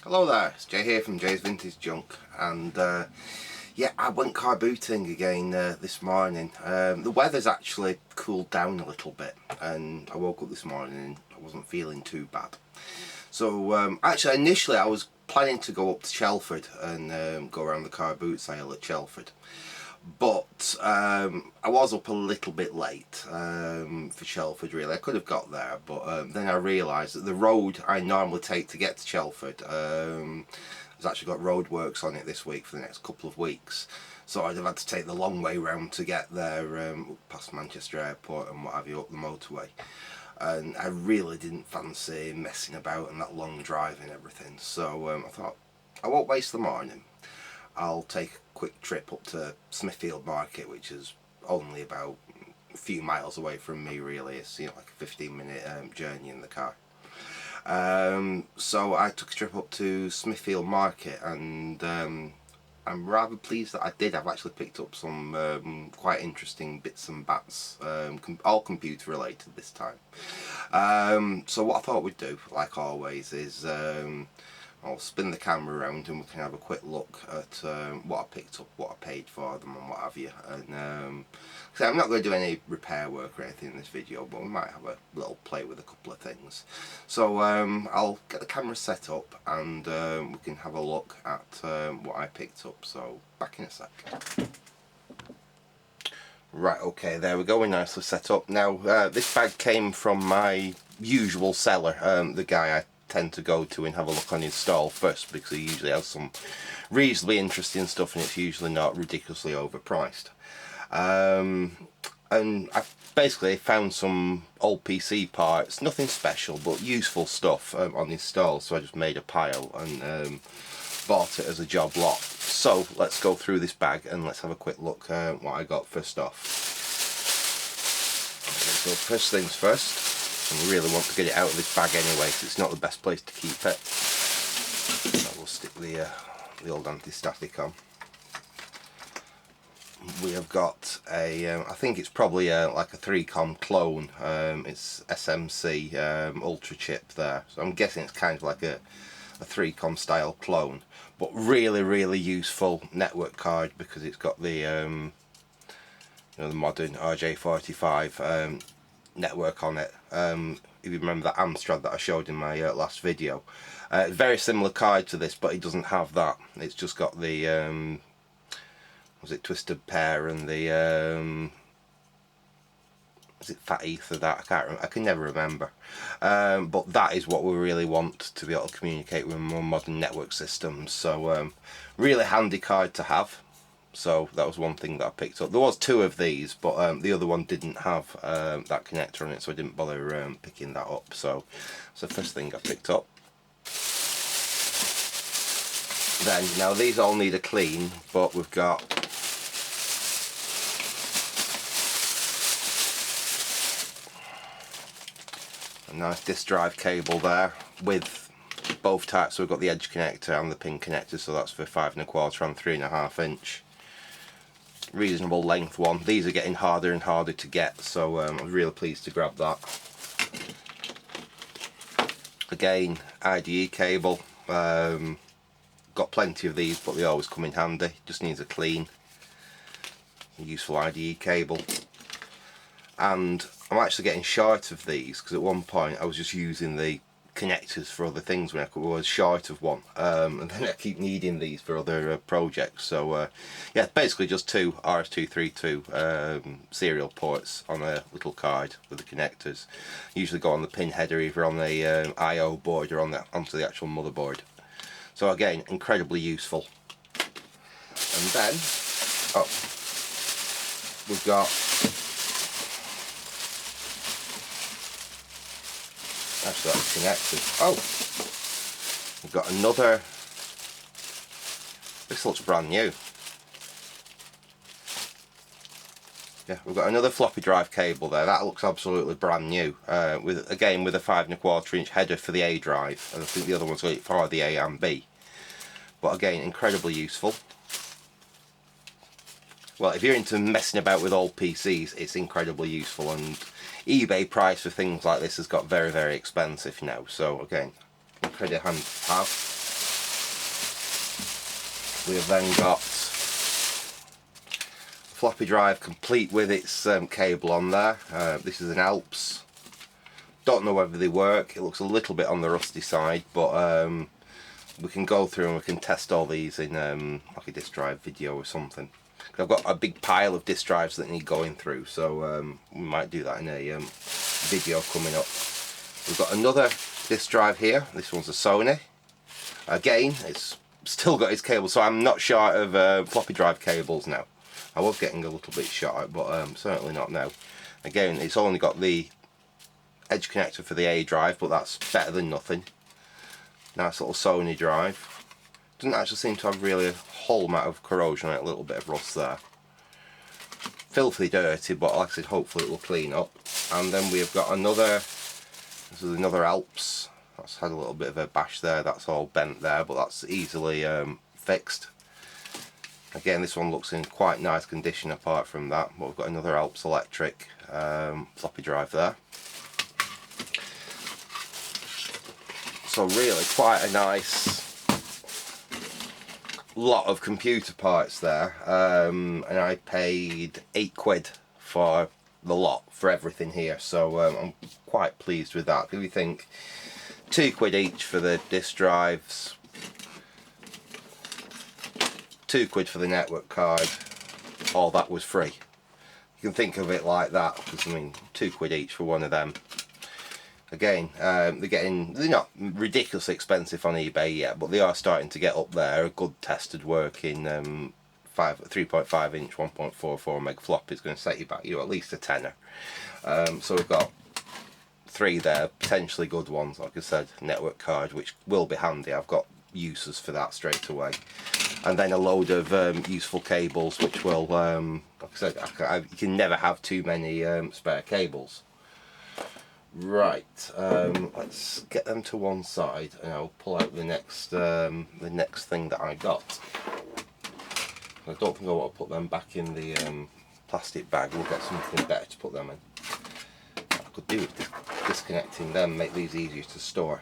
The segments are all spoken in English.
Hello there, it's Jay here from Jay's Vintage Junk, and yeah, I went car booting again this morning. The weather's actually cooled down a little bit, and I woke up this morning and I wasn't feeling too bad. So actually initially I was planning to go up to Chelford and go around the car boot sale at Chelford. But I was up a little bit late for Chelford really. I could have got there, but then I realised that the road I normally take to get to Chelford has actually got roadworks on it this week for the next couple of weeks. So I'd have had to take the long way round to get there, past Manchester Airport and what have you, up the motorway. And I really didn't fancy messing about and that long drive and everything. So I thought, I won't waste the morning. I'll take a quick trip up to Smithfield Market, which is only about a few miles away from me really. It's, you know, like a 15-minute journey in the car. So I took a trip up to Smithfield Market, and I'm rather pleased that I did. I've actually picked up some quite interesting bits and bats, all computer related this time. So what I thought we'd do, like always, is I'll spin the camera around and we can have a quick look at what I picked up, what I paid for them and what have you. And so I'm not going to do any repair work or anything in this video, but we might have a little play with a couple of things. So I'll get the camera set up and we can have a look at what I picked up. So back in a sec. Right, okay, there we go, we're nicely set up. Now this bag came from my usual seller, the guy I tend to go to and have a look on his stall first, because he usually has some reasonably interesting stuff and it's usually not ridiculously overpriced. And I basically found some old PC parts, nothing special but useful stuff on his stall, so I just made a pile and bought it as a job lot. So let's go through this bag and let's have a quick look at what I got first off. So first things first, I really want to get it out of this bag anyway, so it's not the best place to keep it. So we'll stick the old anti-static on. We have got a, I think it's probably like a 3-com clone. It's SMC Ultra chip there, so I'm guessing it's kind of like a 3-com style clone, but really useful network card because it's got the you know, the modern RJ45 network on it. If you remember that Amstrad that I showed in my last video, very similar card to this, but it doesn't have that. It's just got the was it Twisted Pair and the was it Fat Ether, that I can't remember, I can never remember. But that is what we really want to be able to communicate with more modern network systems. So really handy card to have. So that was one thing that I picked up. There was 2 of these, but the other one didn't have that connector on it, so I didn't bother picking that up. So it's the first thing I picked up. Then, now these all need a clean, but we've got a nice disk drive cable there with both types. So we've got the edge connector and the pin connector, so that's for 5 1/4 and 3.5 inch. Reasonable length one. These are getting harder and harder to get, so I was really pleased to grab that. Again, IDE cable. Got plenty of these, but they always come in handy. Just needs a clean. A useful IDE cable. And I'm actually getting short of these because at one point I was just using the connectors for other things when I was short of one, and then I keep needing these for other projects. So yeah, basically just 2 RS232 serial ports on a little card with the connectors. Usually go on the pin header, either on the I/O board or on onto the actual motherboard. So again, incredibly useful. And then we've got actually that's connected. Oh, we've got another. This looks brand new. Yeah, we've got another floppy drive cable there. That looks absolutely brand new. With again with a 5 1/4 inch header for the A drive, and I think the other one's got it for the A and B. But again, incredibly useful. Well, if you're into messing about with old PCs, it's incredibly useful, and eBay price for things like this has got very expensive now. So again, incredibly handy to have. We have then got floppy drive complete with its cable on there. This is an Alps. Don't know whether they work. It looks a little bit on the rusty side, but we can go through and we can test all these in like a disk drive video or something. I've got a big pile of disk drives that need going through, so we might do that in a video coming up. We've got another disk drive here. This one's a Sony. Again, it's still got its cable, so I'm not short of floppy drive cables now. I was getting a little bit short, but certainly not now. Again, it's only got the edge connector for the A drive, but that's better than nothing. Nice little Sony drive. Doesn't actually seem to have really a whole amount of corrosion on it, a little bit of rust there. Filthy dirty, but like I said, hopefully it will clean up. And then we've got another, this is another Alps. That's had a little bit of a bash there, that's all bent there, but that's easily fixed. Again, this one looks in quite nice condition apart from that, but we've got another Alps electric floppy drive there. So really quite a nice lot of computer parts there, and I paid £8 for the lot, for everything here, so I'm quite pleased with that. If you think £2 each for the disk drives, £2 for the network card, all that was free. You can think of it like that, because I mean £2 each for one of them. Again, they're not ridiculously expensive on eBay yet, but they are starting to get up there. A good tested working 3.5 inch 1.44 meg flop is going to set you back at least a tenner. So we've got 3 there, potentially good ones, like I said, network card, which will be handy. I've got uses for that straight away. And then a load of useful cables, which will, like I said, you can never have too many spare cables. Right, let's get them to one side, and I'll pull out the next thing that I got. I don't think I want to put them back in the plastic bag. We'll get something better to put them in. What I could do with disconnecting them, make these easier to store.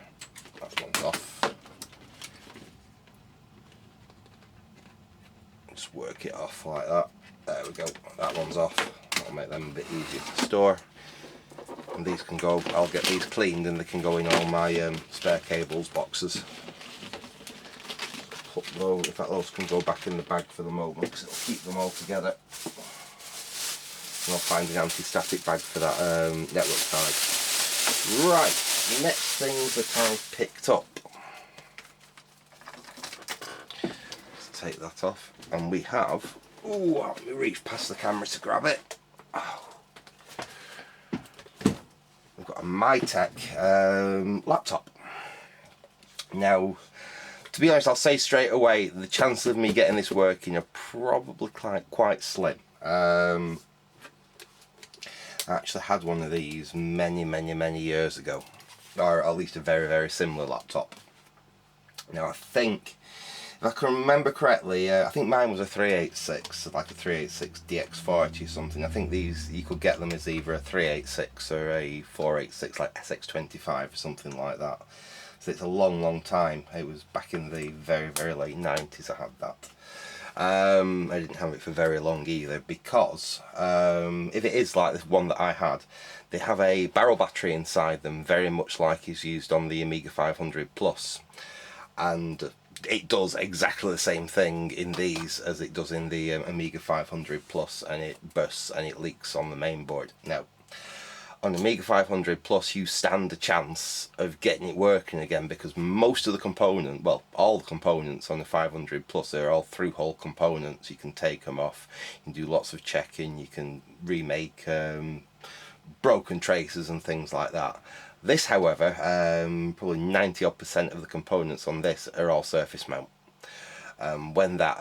That one's off. Just work it off like that. There we go. That one's off. That'll make them a bit easier to store. And these can go, I'll get these cleaned and they can go in all my spare cables boxes. Put those, in fact those can go back in the bag for the moment because it'll keep them all together. And I'll find an anti-static bag for that network card. Right, the next thing that I've picked up. Let's take that off. And we have, ooh, let me reach past the camera to grab it. Oh. We've got a MyTech laptop. Now, to be honest, I'll say straight away, the chances of me getting this working are probably quite slim. I actually had one of these many years ago, or at least a very similar laptop. Now I think, if I can remember correctly, I think mine was a 386, like a 386 DX40 or something. I think these, you could get them as either a 386 or a 486, like SX25 or something like that. So it's a long time. It was back in the very late 90s I had that. I didn't have it for very long either, because if it is like this one that I had, they have a barrel battery inside them, very much like is used on the Amiga 500 Plus, and it does exactly the same thing in these as it does in the Amiga 500 Plus, and it bursts and it leaks on the main board. Now, on Amiga 500 Plus you stand a chance of getting it working again, because most of the components, well, all the components on the 500 Plus, they're all through-hole components. You can take them off, you can do lots of checking, you can remake broken traces and things like that. This, however, probably 90% of the components on this are all surface mount. When that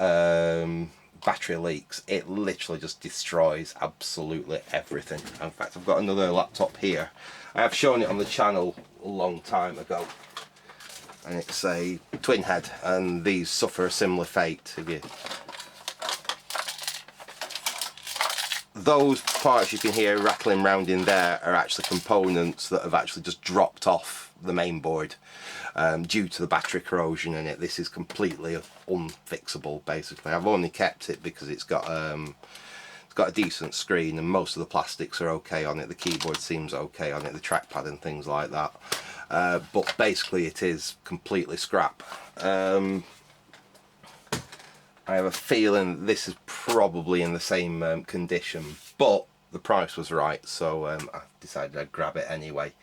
battery leaks, it literally just destroys absolutely everything. In fact, I've got another laptop here. I have shown it on the channel a long time ago, and it's a twin head, and these suffer a similar fate. Those parts you can hear rattling around in there are actually components that have actually just dropped off the main board due to the battery corrosion in it. This is completely unfixable basically. I've only kept it because it's got a decent screen and most of the plastics are okay on it. The keyboard seems okay on it, the trackpad and things like that, but basically it is completely scrap. I have a feeling this is probably in the same condition, but the price was right, so I decided I'd grab it anyway.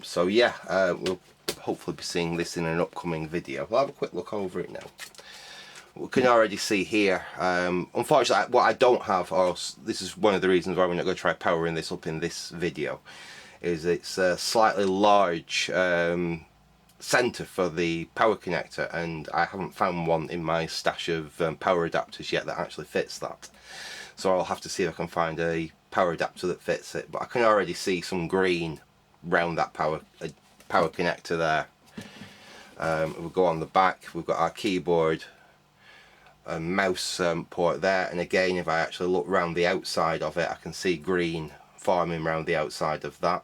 So yeah, we'll hopefully be seeing this in an upcoming video. We'll have a quick look over it now. We can already see here, unfortunately what I don't have, or this is one of the reasons why we're not going to try powering this up in this video, is it's a slightly large centre for the power connector, and I haven't found one in my stash of power adapters yet that actually fits that. So I'll have to see if I can find a power adapter that fits it, but I can already see some green round that power connector there. We'll go on the back, we've got our keyboard and mouse port there, and again if I actually look round the outside of it I can see green forming around the outside of that.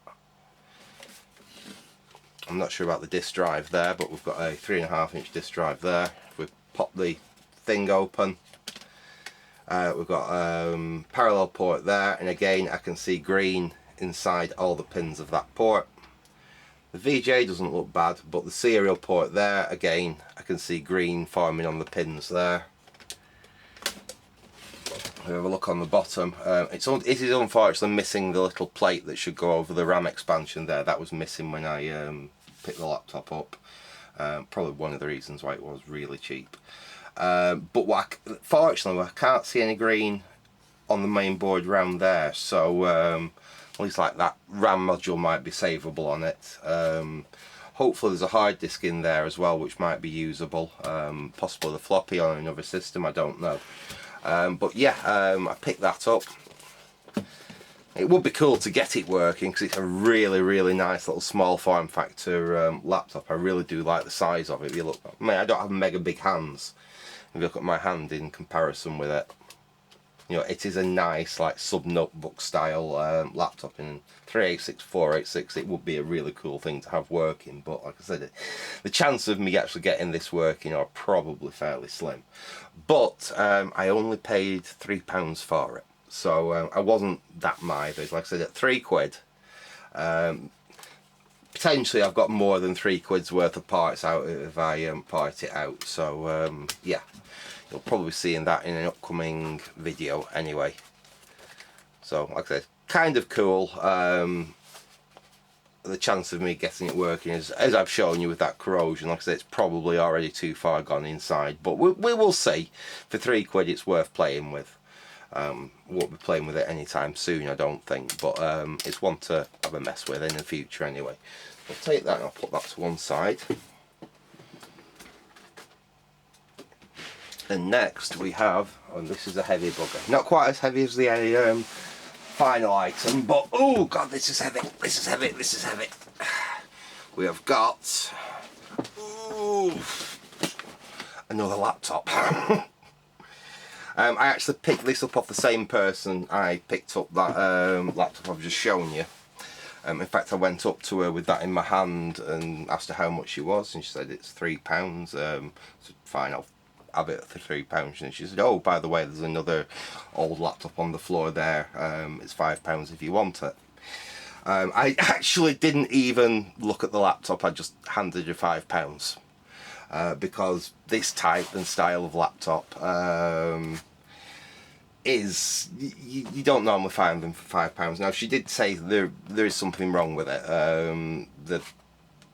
I'm not sure about the disk drive there, but we've got a 3.5-inch disk drive there. If we pop the thing open, we've got a parallel port there, and again I can see green inside all the pins of that port. The VGA doesn't look bad, but the serial port there, again I can see green forming on the pins there. We have a look on the bottom. It is unfortunately missing the little plate that should go over the RAM expansion there. That was missing when I picked the laptop up. Probably one of the reasons why it was really cheap. But fortunately I can't see any green on the main board round there, so at least like that RAM module might be savable on it. Hopefully there's a hard disk in there as well which might be usable, possibly the floppy on another system, I don't know. But yeah, I picked that up. It would be cool to get it working because it's a really nice little small form factor laptop. I really do like the size of it. If you look, I mean, I don't have mega big hands. If you look at my hand in comparison with it, you know, it is a nice like sub notebook style laptop. In 386, 486 it would be a really cool thing to have working, but like I said, the chance of me actually getting this working are probably fairly slim. But I only paid £3 for it, so I wasn't that mithered. Like I said, at £3, potentially I've got more than £3 worth of parts out if I part it out. So yeah, you'll probably be seeing that in an upcoming video anyway. So like I said, kind of cool. The chance of me getting it working is, as I've shown you with that corrosion, like I said, it's probably already too far gone inside, but we will see. For £3 it's worth playing with. Won't be playing with it anytime soon, I don't think, but it's one to have a mess with in the future anyway. I'll take that and I'll put that to one side. And next we have, and this is a heavy bugger, not quite as heavy as the final item, but oh god, this is heavy, this is heavy, this is heavy. We have got another laptop. I actually picked this up off the same person I picked up that laptop I've just shown you. In fact, I went up to her with that in my hand and asked her how much it was, and she said it's £3. So fine, I'll have it for £3. And she said, oh, by the way, there's another old laptop on the floor there. It's £5 if you want it. I actually didn't even look at the laptop. I just handed her £5 because this type and style of laptop is you don't normally find them for £5. Now she did say there is something wrong with it. The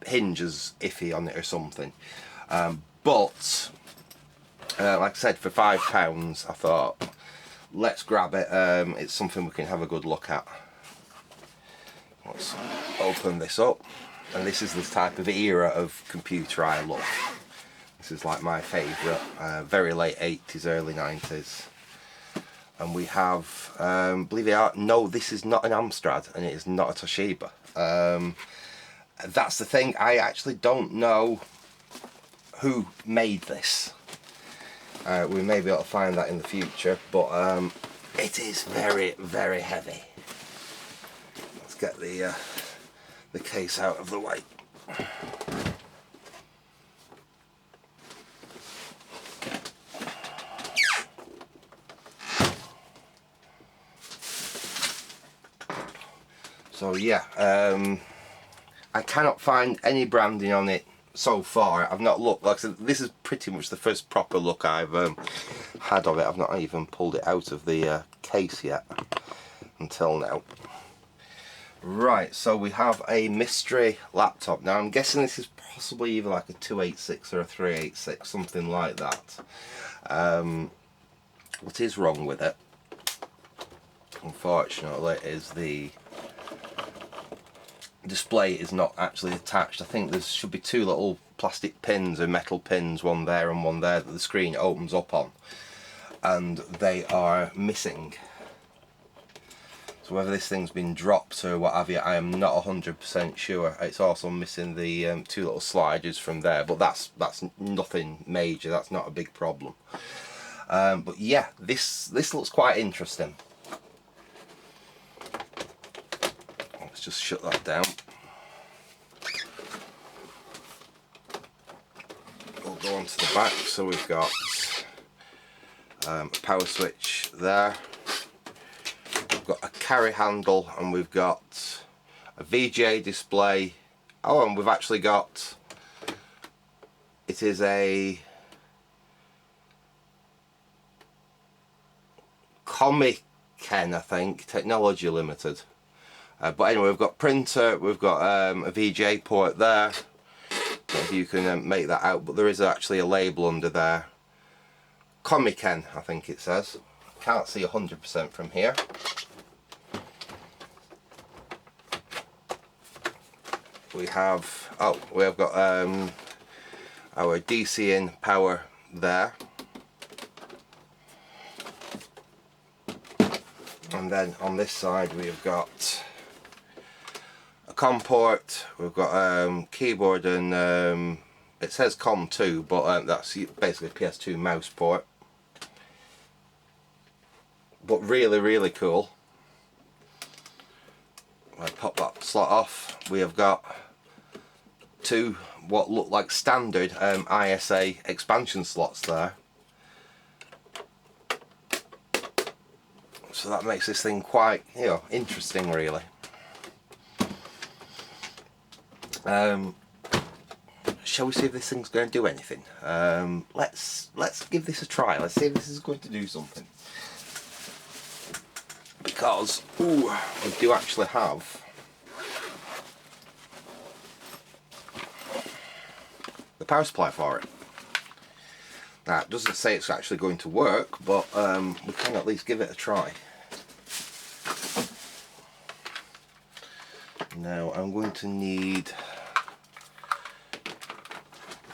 hinge is iffy on it or something, but like I said, for £5 I thought let's grab it. It's something we can have a good look at. Let's open this up, and this is the type of era of computer I love. This is like my favourite, very late 80s, early 90s. And we have, believe it or not, no, this is not an Amstrad and it is not a Toshiba. That's the thing, I actually don't know who made this. We may be able to find that in the future, but it is very, very heavy. Let's get the case out of the way. So yeah, I cannot find any branding on it so far. I've not looked. Like I said, this is pretty much the first proper look I've had of it. I've not even pulled it out of the case yet until now. Right, so we have a mystery laptop. Now I'm guessing this is possibly either like a 286 or a 386, something like that. What is wrong with it, unfortunately, is the display is not actually attached. I think there should be two little plastic pins or metal pins, one there and one there, that the screen opens up on, and they are missing. So whether this thing's been dropped or what have you, I am not 100% sure. It's also missing the two little sliders from there, but that's nothing major. That's not a big problem. But yeah, this looks quite interesting. Let's just shut that down. We'll go on to the back. So we've got a power switch there. We've got a carry handle, and we've got a VGA display. Oh, and we've actually got, it is a Comic Ken, I think, Technology Limited. But anyway, we've got printer, we've got a VGA port there. Don't know if you can make that out, but there is actually a label under there. Comic Ken, I think it says. Can't see 100% from here. We have got our DC in power there. And then on this side we've got a COM port, we've got keyboard, and it says COM2, but that's basically a PS2 mouse port. But really cool. I'll pop that slot off. We have got two what look like standard ISA expansion slots there. So that makes this thing quite, you know, interesting, really. Shall we see if this thing's going to do anything? Let's give this a try. Let's see if this is going to do something. Because we do actually have the power supply for it. Now, it doesn't say it's actually going to work, but we can at least give it a try. Now I'm going to need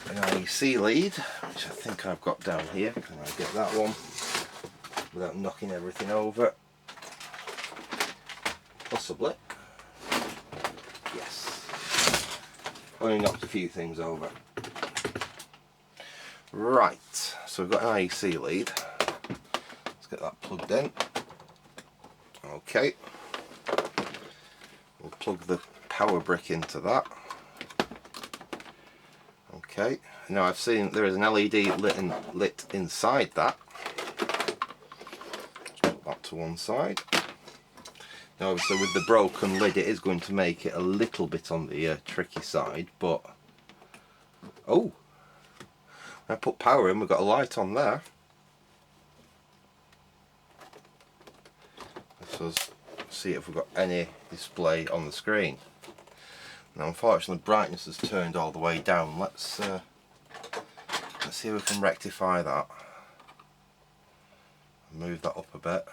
an IEC lead, which I think I've got down here. Can I get that one without knocking everything over? Possibly. Yes. Only knocked a few things over. Right, so we've got an IEC lead. Let's get that plugged in. Okay. We'll plug the power brick into that. Okay. Now I've seen there is an LED lit inside that. Let's put that to one side. Now obviously with the broken lid it is going to make it a little bit on the tricky side, but oh! I put power in, we've got a light on there. Let's see if we've got any display on the screen. Now unfortunately brightness has turned all the way down. Let's see if we can rectify that. Move that up a bit.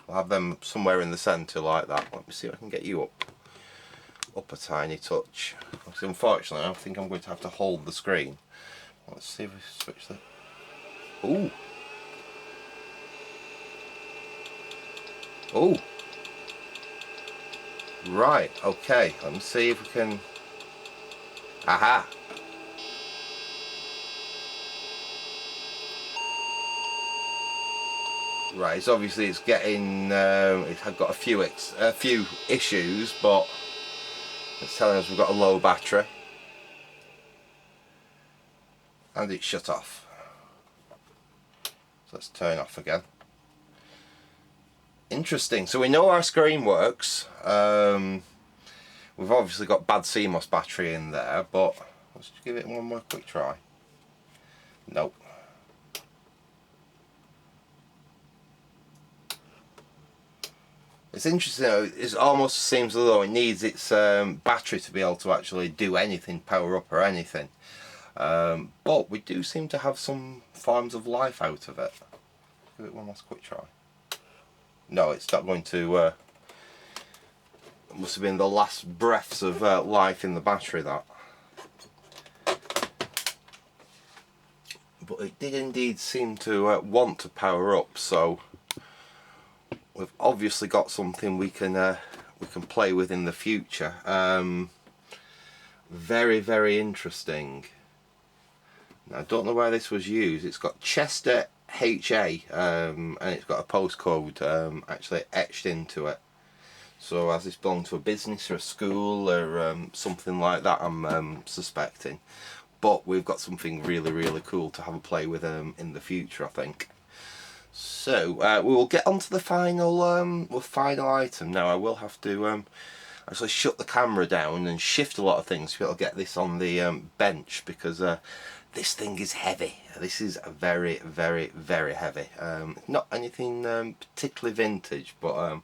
We'll have them somewhere in the centre like that. Let me see if I can get you up a tiny touch. Because unfortunately I think I'm going to have to hold the screen. Let's see if we switch that. Ooh! Oh! Right, okay, let me see if we can... Aha! Right, so obviously it's getting... it had got a few issues, but it's telling us we've got a low battery. and it's shut off. So let's turn off again. Interesting. So we know our screen works. We've obviously got bad CMOS battery in there, but let's just give it one more quick try. Nope. It's interesting though, it almost seems as though it needs its battery to be able to actually do anything, power up or anything. But we do seem to have some forms of life out of it. Give it one last quick try. No, it's not going to, it must have been the last breaths of life in the battery, that. But it did indeed seem to want to power up, so we've obviously got something we can play with in the future. Very, very interesting. Now, I don't know where this was used. It's got Chester HA, and it's got a postcode actually etched into it. So as this belongs to a business or a school or something like that, I'm suspecting. But we've got something really, really cool to have a play with in the future, I think. So we will get on to the final item. Now I will have to actually shut the camera down and shift a lot of things to be able to get this on the bench, because this thing is heavy. This is very, very, very heavy. Not anything particularly vintage, but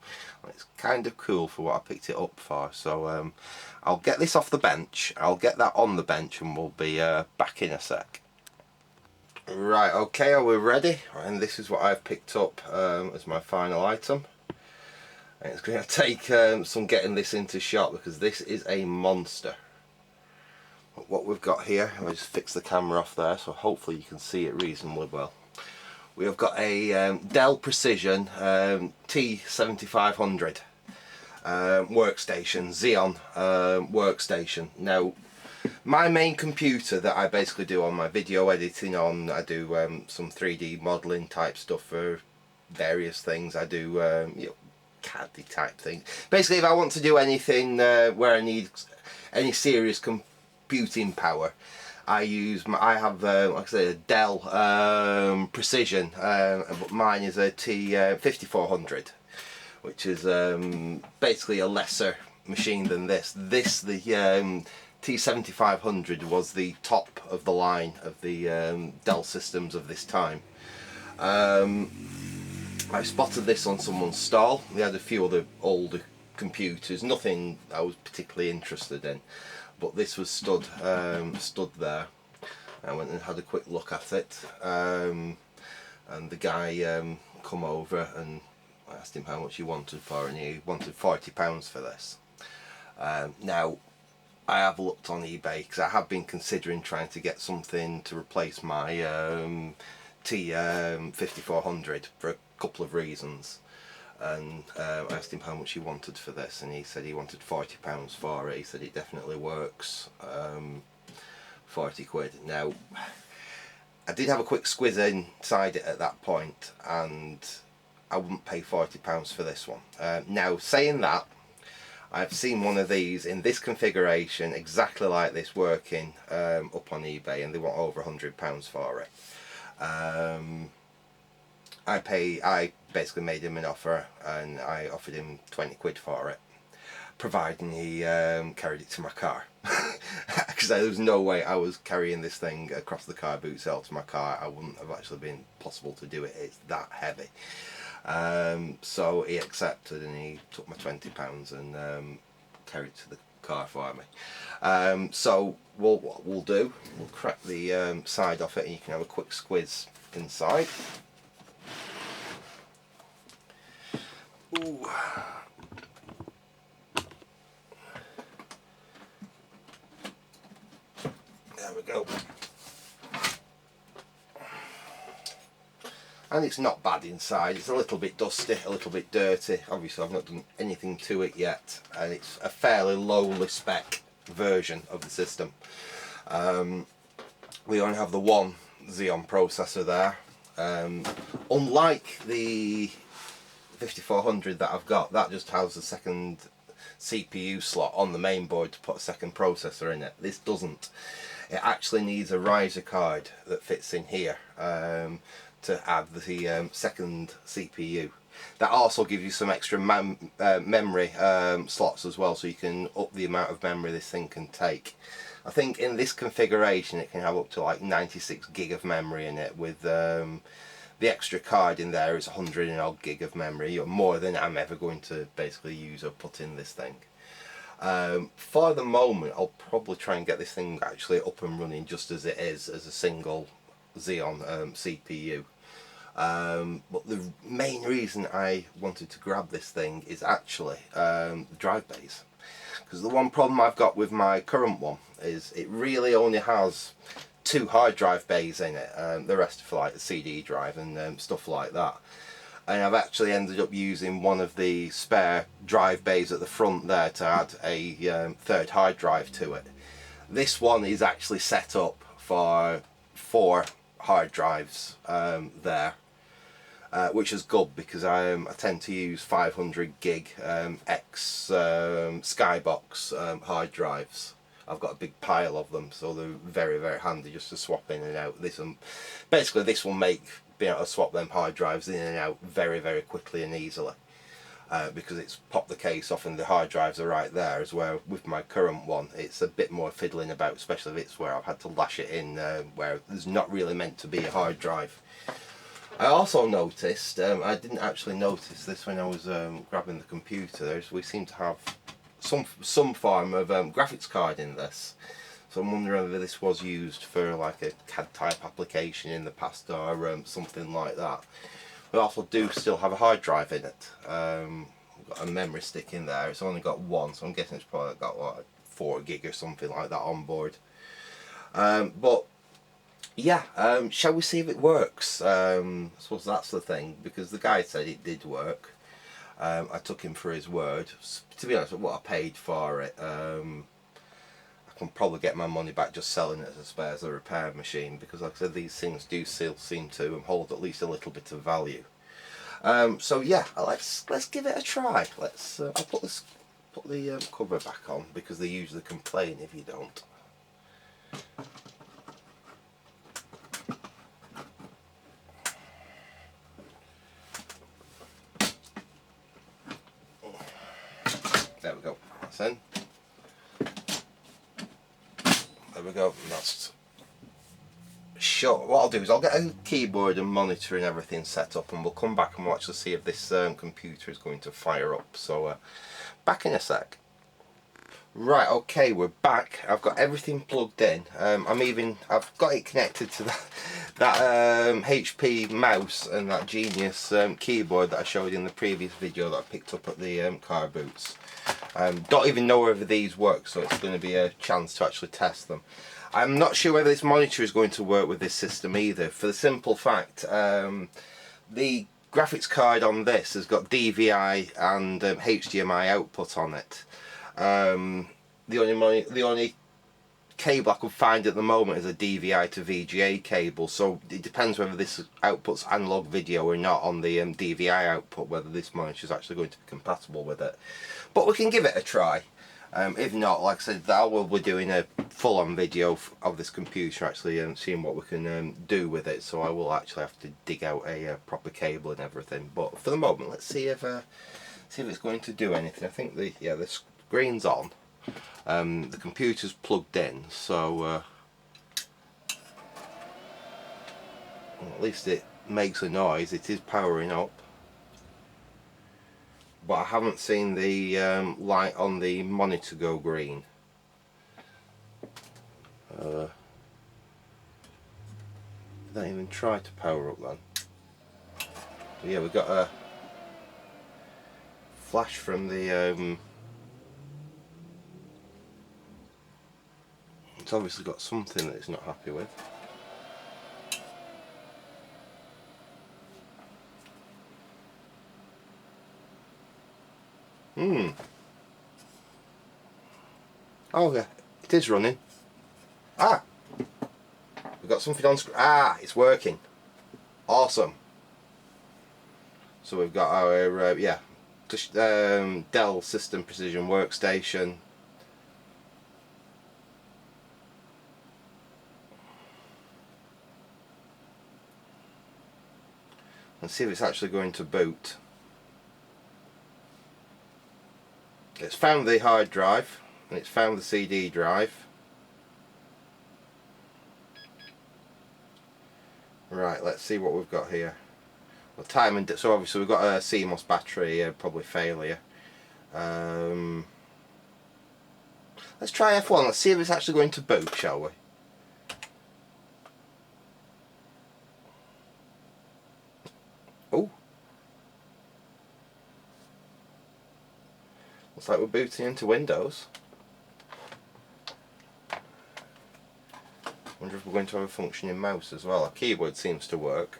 it's kind of cool for what I picked it up for. So I'll get this off the bench, I'll get that on the bench, and we'll be back in a sec. Right, okay, are we ready? And this is what I've picked up as my final item. And it's going to take some getting this into shot, because this is a monster. But what we've got here, I'll just fix the camera off there so hopefully you can see it reasonably well. We have got a Dell Precision T7500 workstation, Xeon workstation. Now, my main computer that I basically do on my video editing on, I do some 3D modelling type stuff for various things. I do you know, CAD type things. Basically, if I want to do anything where I need any serious computing power, I have like I say, a Dell Precision, but mine is a T5400, which is basically a lesser machine than this. The T7500 was the top of the line of the Dell systems of this time. I spotted this on someone's stall. They had a few other older computers, nothing I was particularly interested in, but this was stood there. I went and had a quick look at it, and the guy come over, and I asked him how much he wanted for it, and he wanted £40 for this. Now, I have looked on eBay because I have been considering trying to get something to replace my T5400 for a couple of reasons, and I asked him how much he wanted for this, and he said he wanted £40 for it. He said it definitely works. 40 quid. Now, I did have a quick squiz inside it at that point, and I wouldn't pay £40 for this one. Now, saying that, I've seen one of these in this configuration, exactly like this, working up on eBay, and they want over £100 for it. I basically made him an offer, and I offered him 20 quid for it, providing he carried it to my car. Because there was no way I was carrying this thing across the car boot cell to my car. I wouldn't have actually been possible to do it. It's that heavy. So he accepted, and he took my £20 and carried it to the car for me. So what we'll do, we'll crack the side off it, and you can have a quick squiz inside. Ooh. There we go. And it's not bad inside. It's a little bit dusty, a little bit dirty. Obviously I've not done anything to it yet, and it's a fairly lowly spec version of the system. We only have the one Xeon processor there. Unlike the 5400 that I've got, that just has a second CPU slot on the main board to put a second processor in it. This doesn't. it actually needs a riser card that fits in here to add the second CPU. That also gives you some extra memory slots as well, so you can up the amount of memory this thing can take. I think in this configuration it can have up to like 96 gig of memory in it, with the extra card in there is 100 and odd gig of memory, more than I'm ever going to basically use or put in this thing. For the moment I'll probably try and get this thing actually up and running just as it is, as a single Xeon CPU. But the main reason I wanted to grab this thing is actually the drive bays, because the one problem I've got with my current one is it really only has 2 hard drive bays in it, the rest are for like the CD drive and stuff like that. And I've actually ended up using one of the spare drive bays at the front there to add a third hard drive to it. This one is actually set up for 4 hard drives there, which is good, because I tend to use 500 gig X Skybox hard drives. I've got a big pile of them, so they're very, very handy just to swap in and out. Basically this will make being able to swap them hard drives in and out very, very quickly and easily, because it's popped the case off and the hard drives are right there. As well with my current one, it's a bit more fiddling about, especially if it's where I've had to lash it in where there's not really meant to be a hard drive. I also noticed, I didn't actually notice this when I was grabbing the computer, we seem to have some form of graphics card in this. So I'm wondering whether this was used for like a CAD type application in the past, or something like that. We also do still have a hard drive in it. We've got a memory stick in there. It's only got one, so I'm guessing it's probably got like 4 gig or something like that on board. But yeah, shall we see if it works? I suppose that's the thing, because the guy said it did work. I took him for his word. To be honest with what I paid for it, I can probably get my money back just selling it as a spare, as a repair machine, because like I said, these things do still seem to hold at least a little bit of value. So yeah, let's give it a try. I'll put the cover back on, because they usually complain if you don't. There we go, that's in. There we go, that's shut. What I'll do is I'll get a keyboard and monitor and everything set up, and we'll come back and we'll actually see if this computer is going to fire up. So back in a sec. Right, okay, we're back. I've got everything plugged in. I've got it connected to that HP mouse and that Genius keyboard that I showed in the previous video that I picked up at the car boots. Don't even know whether these work, so it's going to be a chance to actually test them. I'm not sure whether this monitor is going to work with this system either, for the simple fact the graphics card on this has got DVI and HDMI output on it. The only cable I could find at the moment is a DVI to VGA cable, so it depends whether this outputs analog video or not on the DVI output, whether this monitor is actually going to be compatible with it. But we can give it a try. If not, like I said, I will be doing a full-on video of this computer, actually seeing what we can do with it. So I will actually have to dig out a proper cable and everything. But for the moment, let's see if it's going to do anything. I think the screen's on. The computer's plugged in, so at least it makes a noise. It is powering up. But I haven't seen the light on the monitor go green. Did I even try to power up then? But yeah, we've got a flash from the it's obviously got something that it's not happy with. Oh yeah, it is running. Ah! We've got something on screen. Ah, it's working. Awesome. So we've got our Dell Precision workstation. and see if it's actually going to boot. It's found the hard drive and it's found the CD drive. Right, let's see what we've got here. Well, time and so obviously we've got a CMOS battery probably failure. Let's try F1. Let's see if it's actually going to boot, shall we? Oh, looks like we're booting into Windows. Wonder if we're going to have a functioning mouse as well. Our keyboard seems to work.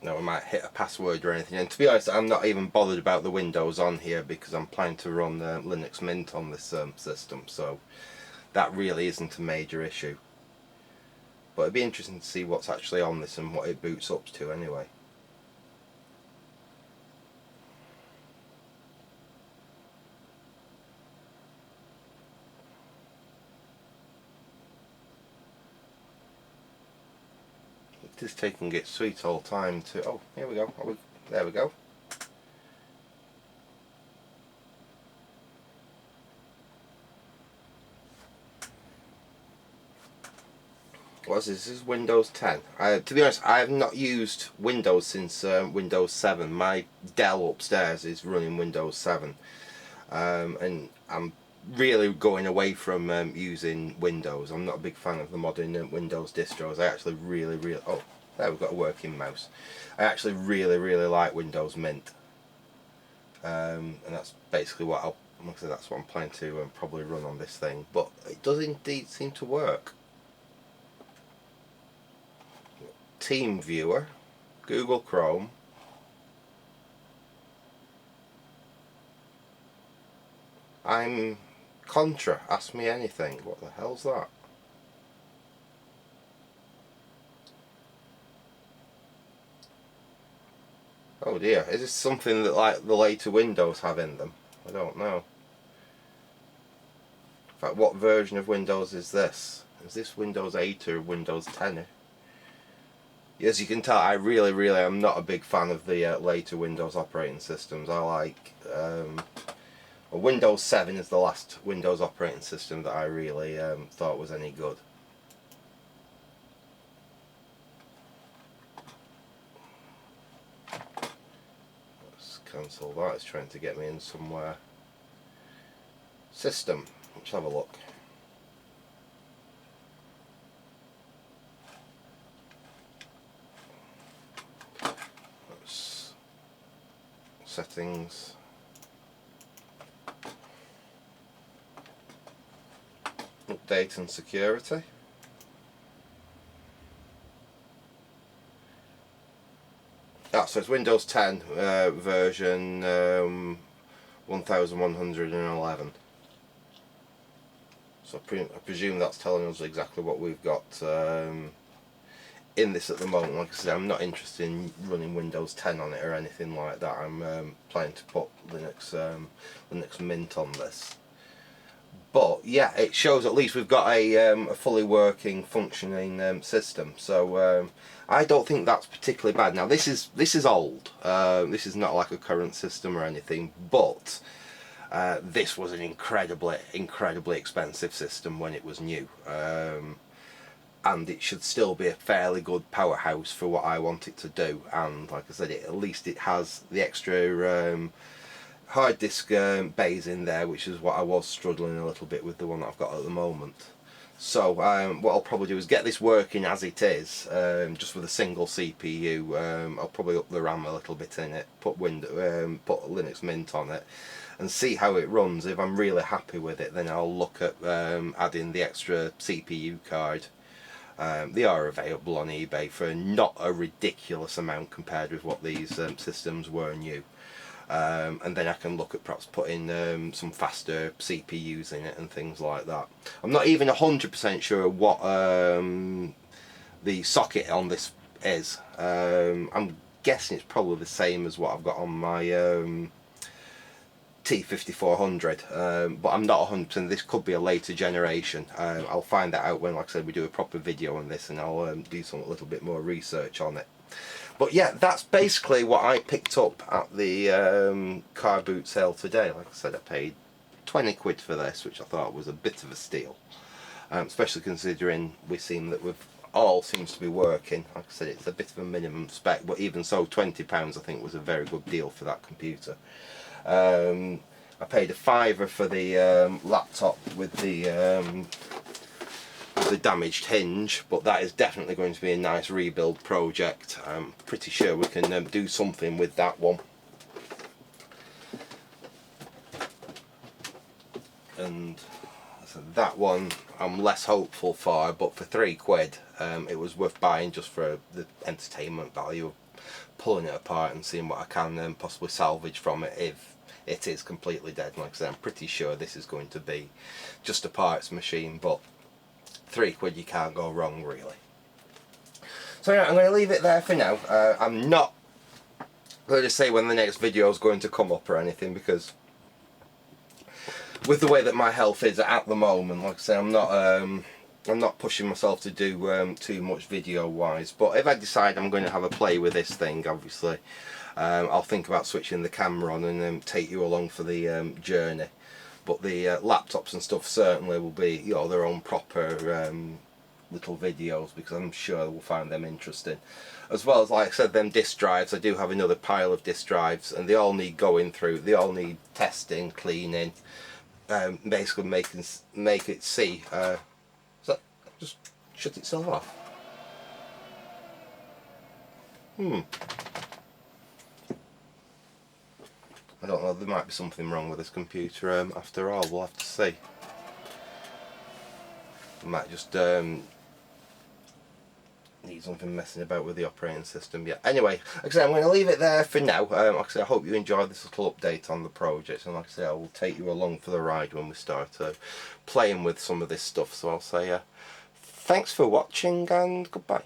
No, I might hit a password or anything. And to be honest, I'm not even bothered about the Windows on here because I'm planning to run Linux Mint on this system, so that really isn't a major issue. But it'd be interesting to see what's actually on this and what it boots up to anyway. It is taking its sweet old time to... Oh, here we go. There we go. What's this? This is Windows 10. To be honest, I have not used Windows since Windows 7. My Dell upstairs is running Windows 7. And I'm really going away from using Windows. I'm not a big fan of the modern Windows distros. I actually really... Oh, there we've got a working mouse. I actually really like Windows Mint. And that's basically what like I said, that's what I'm planning to probably run on this thing. But it does indeed seem to work. Team Viewer, Google Chrome, I'm Contra, ask me anything. What the hell's that? Oh dear, is this something that like the later Windows have in them? I don't know. In fact, what version of Windows is this? Is this Windows 8 or Windows 10? As you can tell, I really am not a big fan of the later Windows operating systems. I like... well, Windows 7 is the last Windows operating system that I really thought was any good. Let's cancel that, it's trying to get me in somewhere. System, let's have a look. Settings, update and security. So it's Windows 10 version 1111. So I presume that's telling us exactly what we've got in this at the moment. Like I said, I'm not interested in running Windows 10 on it or anything like that. I'm planning to put Linux Mint on this. But yeah, it shows at least we've got a fully working, functioning system. So I don't think that's particularly bad. Now this is old. This is not like a current system or anything, but this was an incredibly expensive system when it was new. And it should still be a fairly good powerhouse for what I want it to do. And like I said, at least it has the extra hard disk bays in there, which is what I was struggling a little bit with the one that I've got at the moment. So what I'll probably do is get this working as it is, just with a single CPU. I'll probably up the RAM a little bit in it, put Linux Mint on it, and see how it runs. If I'm really happy with it, then I'll look at adding the extra CPU card. They are available on eBay for not a ridiculous amount compared with what these systems were new. And then I can look at perhaps putting some faster CPUs in it and things like that. I'm not even 100% sure what the socket on this is. I'm guessing it's probably the same as what I've got on my T5400, but I'm not 100%. This could be a later generation. I'll find that out when, like I said, we do a proper video on this, and I'll do some little bit more research on it. But yeah, that's basically what I picked up at the car boot sale today. Like I said, I paid 20 quid for this, which I thought was a bit of a steal, especially considering we seem that we've all seems to be working. Like I said, it's a bit of a minimum spec, but even so, £20 I think was a very good deal for that computer. I paid a fiver for the laptop with the damaged hinge, but that is definitely going to be a nice rebuild project. I'm pretty sure we can do something with that one. And so that one I'm less hopeful for, but for 3 quid it was worth buying just for the entertainment value of pulling it apart and seeing what I can possibly salvage from it if it is completely dead. Like I said, I'm pretty sure this is going to be just a parts machine, but 3 quid, you can't go wrong really. So yeah, I'm going to leave it there for now. I'm not going to say when the next video is going to come up or anything, because with the way that my health is at the moment, like I say, I'm not pushing myself to do too much video wise. But if I decide I'm going to have a play with this thing, obviously I'll think about switching the camera on and take you along for the journey. But the laptops and stuff certainly will be, you know, their own proper little videos, because I'm sure we'll find them interesting. As well as, like I said, them disk drives, I do have another pile of disk drives, and they all need going through, they all need testing, cleaning, basically make it see. Does that just shut itself off? I don't know, there might be something wrong with this computer after all, we'll have to see. I might just need something messing about with the operating system. Yeah, anyway, like I said, I'm going to leave it there for now. Like I said, I hope you enjoyed this little update on the project, and like I said, I will take you along for the ride when we start playing with some of this stuff. So I'll say thanks for watching and goodbye.